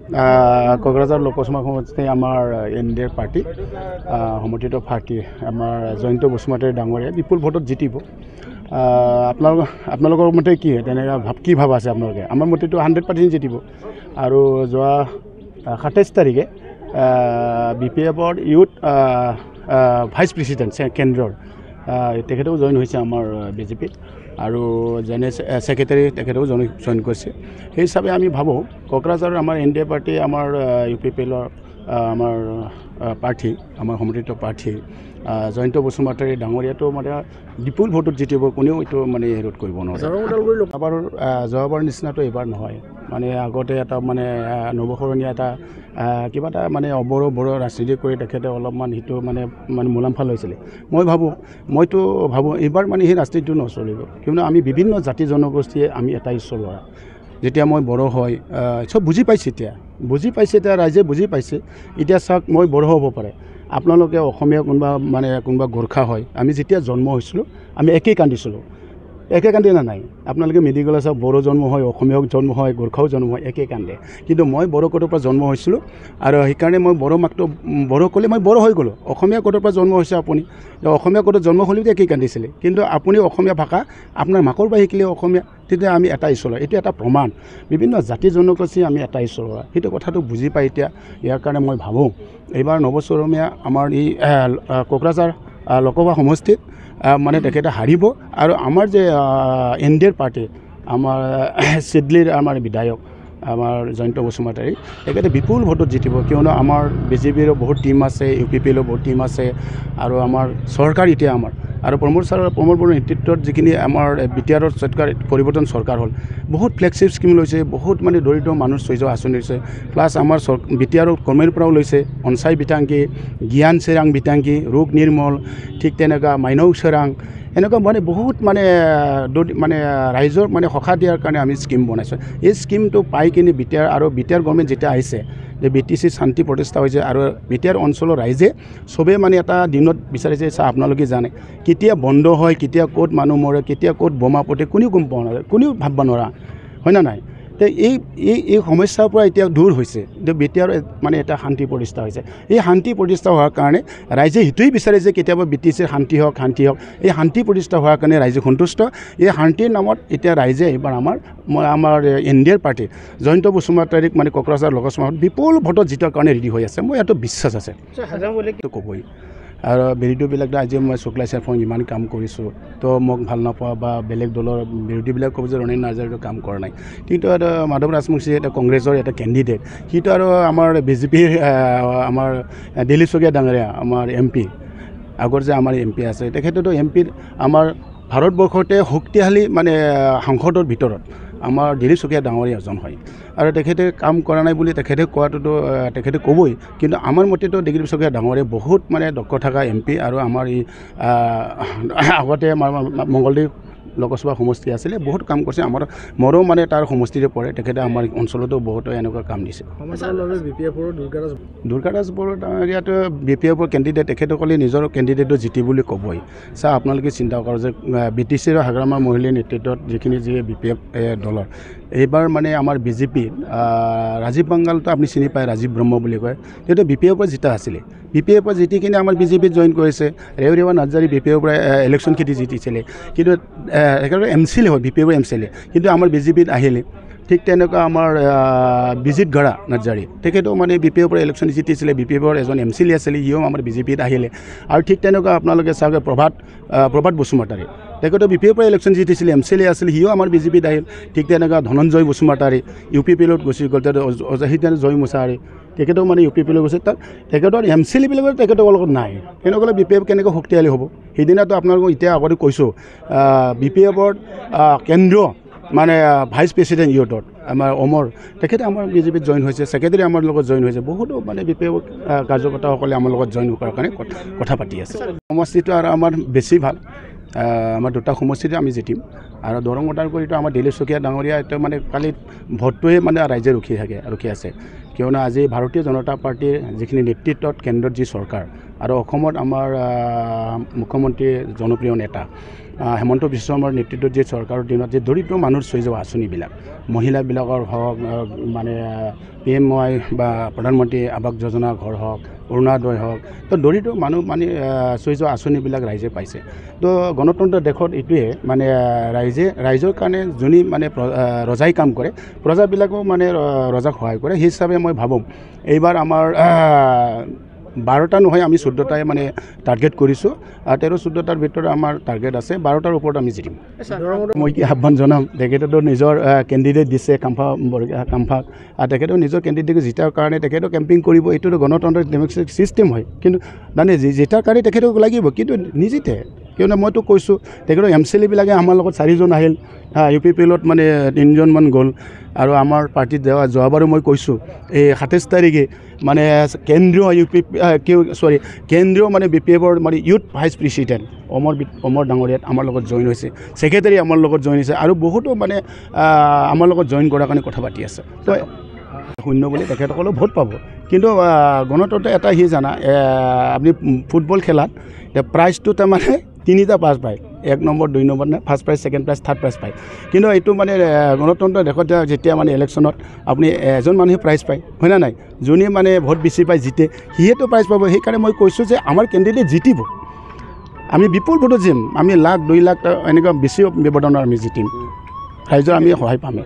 কোকৰাঝাৰ লোকসভা সমষ্টি আমাৰ NDA party সমৰ্থিত পাৰ্টি আমাৰ জয়ন্ত বসুমতাৰী ডাঙৰীয়া বিপুল ভোটত জিতিব। আপোনালোকৰ মতে কি তেনেকৈ কি ভাৱ আছে আপোনালোকে? আমাৰ মতেতো 100% জিতিব। আৰু যোৱা 27 তাৰিখে BPFৰ ইউথ ভাইচ প্ৰেচিডেণ্ট কেন্দ্ৰৰ তেখেতেও জইন হৈছে আমাৰ BJPত আৰু জেনেৰেল ছেক্ৰেটাৰী তেখেতেও জইন কৰিছে। সেই হিচাপে আমি ভাবোঁ কোকৰাঝাৰৰ আমাৰ NDA পাৰ্টি আমাৰ UPPLৰ আমাৰ প্ৰাৰ্থী আমাৰ সমৰ্থিত প্ৰাৰ্থী জয়ন্ত বসুমতাৰী ডাঙৰীয়াটো মানে বিপুল ভোটত জিতিব, কোনেও এইটো মানে ৰোধ কৰিব নোৱাৰে। যোৱাবাৰ নিচিনাটো এইবাৰ নহয়। মানে আগতে এটা মানে নৱসৰণীয়া এটা কিবা এটা মানে বড়ো ৰাজনীতি কৰি তেখেতে অলপমান সেইটো মানে মুনাফা লৈছিলে। মইতো ভাবোঁ এইবাৰ মানে সেই ৰাজনীতিটো নচলিব, কিয়নো আমি বিভিন্ন জাতি জনগোষ্ঠীয়ে আমি এটা ঈশ্বৰ ল'ৰা। যেতিয়া মই বড়ো হয় চব বুজি পাইছে, এতিয়া ৰাইজে বুজি পাইছে। এতিয়া চাওক, মই বড়ো হ'ব পাৰে, আপোনালোকে অসমীয়া কোনোবা গোৰ্খা হয়। আমি যেতিয়া জন্ম হৈছিলোঁ আমি একেই কান্দিছিলোঁ, একে কান্দে না নাই? আপোনালোকে মেডিকেলত চাওক, বড়ো জন্ম হয়, অসমীয়াও জন্ম হয়, গোৰ্খাও জন্ম হয়, একে কান্দে। কিন্তু মই বড়ো কোডৰ পৰা জন্ম হৈছিলোঁ আৰু সেইকাৰণে মই বড়ো মাকটো বড়ো ক'লে মই বড়ো হৈ গ'লোঁ। অসমীয়া কোডৰ পৰা জন্ম হৈছে আপুনি, অসমীয়া কোডত জন্ম হ'লেও একেই কান্দিছিলে। কিন্তু আপুনি অসমীয়া ভাষা আপোনাৰ মাকৰ পৰা শিকিলে অসমীয়া, তেতিয়া আমি এটা ঈশ্বৰ। এইটো এটা প্ৰমাণ, বিভিন্ন জাতি জনগোষ্ঠী আমি এটা ঈশ্বৰ। সেইটো কথাটো বুজি পাই এতিয়া। ইয়াৰ কাৰণে মই ভাবোঁ এইবাৰ নৱচৰমীয়া আমাৰ এই কোকৰাঝাৰ লোকসভা সমষ্টিত মানে তেখেতে হাৰিব। আৰু আমাৰ যে NDA পাৰ্টি আমাৰ চিডলিৰ আমাৰ বিধায়ক আমাৰ জয়ন্ত বসুমতাৰী তেখেতে বিপুল ভোটত জিতিব, কিয়নো আমাৰ BJPৰো বহুত টীম আছে, UPPLৰো বহুত টীম আছে আৰু আমাৰ চৰকাৰ এতিয়া আমাৰ আৰু প্ৰমোদ বড়োৰ নেতৃত্বত যিখিনি আমাৰ BTRৰ চৰকাৰ পৰিৱৰ্তন চৰকাৰ হ'ল, বহুত ফ্লেগশ্বিপ স্কিম লৈছে, বহুত মানে দৰিদ্ৰ মানুহ 6 আঁচনি লৈছে। প্লাছ আমাৰ BTRৰ কৰ্মীৰ পৰাও লৈছে, অনচাই বিটাংকি, জ্ঞান চেৰাং বিটাংকি, ৰোগ নিৰ্মল, ঠিক তেনেকুৱা মাইনৌ চেৰাং, এনেকুৱা মানে বহুত মানে ৰাইজৰ মানে সকাহ দিয়াৰ কাৰণে আমি স্কিম বনাইছোঁ। এই স্কিমটো পাই কিনে BTR গভৰ্ণমেণ্ট যেতিয়া আহিছে, যে BTC শান্তি প্ৰতিষ্ঠা হৈছে আৰু BTR অঞ্চলৰ ৰাইজে চবেই মানে এটা দিনত বিচাৰিছে, আপোনালোকে জানে কেতিয়া বন্ধ হয়, কেতিয়া ক'ত মানুহ মৰে, কেতিয়া ক'ত বোমা পতে, কোনেও গম পোৱা নাযায়, কোনেও ভাবিব নোৱাৰা, হয় না নাই? তো এই সমস্যাৰ পৰা এতিয়া দূৰ হৈছে, যে BTR মানে এটা শান্তি প্ৰতিষ্ঠা হৈছে। এই শান্তি প্ৰতিষ্ঠা হোৱাৰ কাৰণে ৰাইজে সেইটোৱেই বিচাৰে যে কেতিয়াবা BTCৰ শান্তি হওক। এই শান্তি প্ৰতিষ্ঠা হোৱাৰ কাৰণে ৰাইজে সন্তুষ্ট। এই শান্তিৰ নামত এতিয়া ৰাইজে এইবাৰ আমাৰ NDA পাৰ্টি জয়ন্ত বসুমতাৰীক মানে কোকৰাঝাৰ লোকসভাত বিপুল ভোটত জিতাৰ কাৰণে ৰেডি হৈ আছে। মই এইটো বিশ্বাস আছে, ক'বই। আৰু বিৰোধীবিলাক আজি মই শুক্লা চেফক ইমান কাম কৰিছোঁ, তো মোক ভাল নাপোৱা বা বেলেগ দলৰ বিৰোধীবিলাক ক'ব যে ৰণেন নাৰ্জাৰীটো কাম কৰা নাই। কিন্তু মাধৱ ৰাজবংশী এটা কংগ্ৰেছৰ এটা কেণ্ডিডেট, সিটো আৰু আমাৰ BJPৰ আমাৰ দিলীপ শইকীয়া ডাঙৰীয়া আমাৰ MP, আগৰ যে আমাৰ MP আছে, তেখেতেতো MP আমাৰ ভাৰতবৰ্ষতে শক্তিশালী মানে সাংসদৰ ভিতৰত আমাৰ দিলীপ শইকীয়া ডাঙৰীয়া এজন হয়। আৰু তেখেতে কাম কৰা নাই বুলি তেখেতে কোৱাটোতো তেখেতে ক'বই, কিন্তু আমাৰ মতেতো দিলীপ শইকীয়া ডাঙৰীয়া বহুত মানে দক্ষ থকা MP। আৰু আমাৰ এই আগতে আমাৰ মংগলদৈ লোকসভা সমষ্টি আছিলে, বহুত কাম কৰিছে। মোৰো মানে তাৰ সমষ্টিৰে পৰে, তেখেতে আমাৰ অঞ্চলতো বহুতো এনেকুৱা কাম দিছে। দুৰ্গাদাস বড়ো ডাঙৰীয়াটো BPFৰ কেণ্ডিডেট, তেখেতসকলে নিজৰ কেণ্ডিডেটটো জিতি বুলি ক'বই। আপোনালোকে চিন্তা কৰক যে BTCৰ হাগ্ৰামা মহিলাৰ নেতৃত্বত যিখিনি BPF দলৰ এইবাৰ মানে আমাৰ BJPত ৰাজীৱ বাংগালটো আপুনি চিনি পায়, ৰাজীৱ ব্ৰহ্ম বুলি কয়, সেইটো BPFৰ পৰা জিতা আছিলে। BPFৰ পৰা জিতি কিনে আমাৰ BJPত জইন কৰিছে। ৰেৱৰীয়া নাৰ্জাৰী BPFৰ পৰা ইলেকশ্যন খেতি জিতিছিলে, কিন্তু একেবাৰে MCLA হয়, BPFৰ MCLA, কিন্তু আমাৰ BJPত আহিলে। ঠিক তেনেকুৱা আমাৰ বিজিত গৰা নাৰ্জাৰী, তেখেতেও মানে BPFৰ পৰা ইলেকশ্যন জিতিছিলে, BPFৰ এজন MCLA আছিলে, সিও আমাৰ BJPত আহিলে। আৰু ঠিক তেনেকুৱা আপোনালোকে চাওক প্ৰভাত বসুমতাৰী, তেখেতেও BPFৰ পৰা ইলেকশ্যন জিতিছিলে, MCLA আছিলে, সিও আমাৰ BJPত আহিল। ঠিক তেনেকুৱা ধনঞ্জয় বসুমতাৰী UPPLত গুচি গ'ল, অজাহিতান জয় মুছাহাৰী, তেখেতেও মানে UPPলৈ গৈছে। তাত তেখেতৰ MCLAবিলাকৰ তেখেতৰ লগত নাই, তেনেকৈ BPF কেনেকৈ শক্তিশালী হ'ব? সেইদিনাতো আপোনালোকক এতিয়া আগতে কৈছোঁ, BPFৰ কেন্দ্ৰীয় মানে ভাইচ প্ৰেচিডেণ্ট ইউথত আমাৰ অমৰ, তেখেতে আমাৰ BJPত জইন হৈছে, ছেক্ৰেটাৰী আমাৰ লগত জইন হৈছে। বহুতো মানে BPF কাৰ্যকৰ্তাসকলে আমাৰ লগত জইন কৰাৰ কাৰণে কথা পাতি আছে। সমষ্টিটো আৰু আমাৰ বেছি ভাল, আমাৰ দুটা সমষ্টিতে আমি জিতিম। আৰু দৰং ভোটাৰ কৰিতো আমাৰ দিলীপ শইকীয়া ডাঙৰীয়া এটা মানে কালি ভোটটোৱে মানে ৰাইজে ৰখি আছে কিয়নো আজি ভাৰতীয় জনতা পাৰ্টীৰ যিখিনি নেতৃত্বত কেন্দ্ৰত যি চৰকাৰ আৰু অসমত আমাৰ মুখ্যমন্ত্ৰী জনপ্ৰিয় নেতা হেমন্ত বিশ্ব শৰ্মাৰ নেতৃত্বত যি চৰকাৰৰ দিনত যে দৰিদ্ৰ মানুহৰ চৈ যোৱা আঁচনিবিলাক মহিলাবিলাকৰ হওক মানে PMY বা প্ৰধানমন্ত্ৰী আৱাস যোজনা ঘৰ হওক অৰুণোদয় হওক তো দৰিদ্ৰ মানুহ মানে চৈ যোৱা আঁচনিবিলাক ৰাইজে পাইছে তো গণতন্ত্ৰ দেশত এইটোৱে মানে ৰাইজৰ কাৰণে যোনে মানে ৰজাই কাম কৰে প্ৰজাবিলাকেও মানে ৰজাক সহায় কৰে সেই হিচাপে মই ভাবোঁ এইবাৰ আমাৰ 12টা নহয় আমি 14টাই মানে টাৰ্গেট কৰিছোঁ আৰু 13-14টাৰ ভিতৰত আমাৰ টাৰ্গেট আছে 12টাৰ ওপৰত আমি জিকিম মই কি আহ্বান জনাম তেখেতেতো নিজৰ কেণ্ডিডেট দিছে কামফাক আৰু তেখেতেও নিজৰ কেণ্ডিডেটক জিতাৰ কাৰণে তেখেতেও কেম্পিং কৰিব এইটোতো গণতন্ত্ৰৰ ডেমক্ৰেটিক চিষ্টেম হয় কিন্তু মানে জিতাৰ কাৰণে তেখেতক লাগিব কিন্তু নিজিতে কিয়নো মইতো কৈছোঁ তেখেতৰ MCLAবিলাকে আমাৰ লগত 4জন আহিল UPPLত মানে 3জনমান গ'ল আৰু আমাৰ পাৰ্টিত যোৱাবাৰো মই কৈছোঁ এই 27 তাৰিখে মানে কেন্দ্ৰীয় মানে BPFৰ মানে ইউথ ভাইচ প্ৰেচিডেণ্ট অমৰ ডাঙৰীয়াত আমাৰ লগত জইন হৈছে ছেক্ৰেটাৰী আমাৰ লগত জইন হৈছে আৰু বহুতো মানে আমাৰ লগত জইন কৰাৰ কাৰণে কথা পাতি আছে তো শূন্য বুলি তেখেতসকলেও ভোট পাব কিন্তু গণতন্ত্ৰ এটা সি জানা আপুনি ফুটবল খেলাত প্ৰাইজটো তাৰমানে 3টা পাছ পায় 1 নম্বৰ 2 নম্বৰ নে first prize second prize third prize পায় কিন্তু এইটো মানে গণতন্ত্ৰ দেশত যেতিয়া মানে ইলেকশ্যনত আপুনি এজন মানুহে প্ৰাইজ পায় হয় না নাই যোনে মানে ভোট বেছি পায় জিতে সিহেতো প্ৰাইজ পাব সেইকাৰণে মই কৈছোঁ যে আমাৰ কেণ্ডিডেট জিতিব আমি বিপুল ভোটত জিম আমি 1,00,000 2,00,000 এনেকুৱা বেছি ব্যৱধানত আমি জিতিম ৰাইজৰ আমি সহায় পামেই